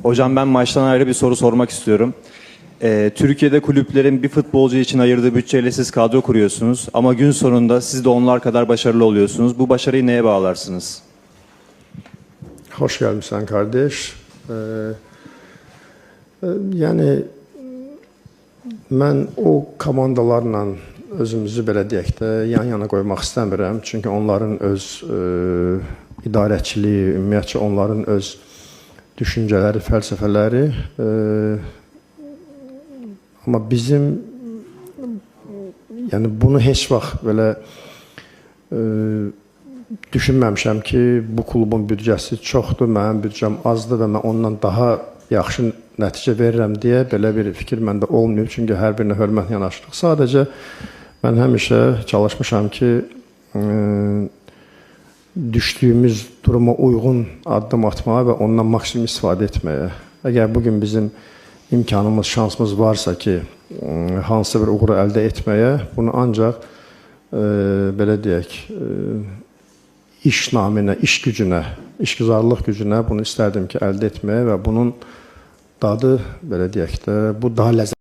Hocam ben maçtan ayrı bir soru sormak istiyorum. Türkiye'de kulüplerin bir futbolcu için ayırdığı bütçeyle siz kadro kuruyorsunuz. Ama gün sonunda siz de onlar kadar başarılı oluyorsunuz. Bu başarıyı neye bağlarsınız? Hoş gelmişsən kardeş. Yəni mən o komandalarla özümüzü belə deyək də yan-yana qoymaq istəmirəm. Çünki onların öz idarəçiliyi, ümumiyyətcə onların öz düşüncələri, fəlsəfələri amma bizim yəni bunu heç vaxt belə düşünməmişəm ki, bu klubun büdcəsi çoxdur, mənim büdcəm azdır və mən ondan daha yaxşı nəticə verirəm deyə belə bir fikir məndə olmayıb. Çünki hər birinə hörmətlə yanaşırıq. Sadəcə mən həmişə çalışmışam ki, düşdüyümüz duruma uyğun addım atmağa və ondan maksimum istifadə etməyə. Əgər bugün bizim imkanımız, şansımız varsa ki, hansısa bir uğuru əldə etməyə, bunu ancaq belə deyək, iş naminə, iş gücünə, işgüzarlıq gücünə bunu istərdim ki, əldə etməyə və bunun dadı, belə deyək də, bu daha ləzzətli.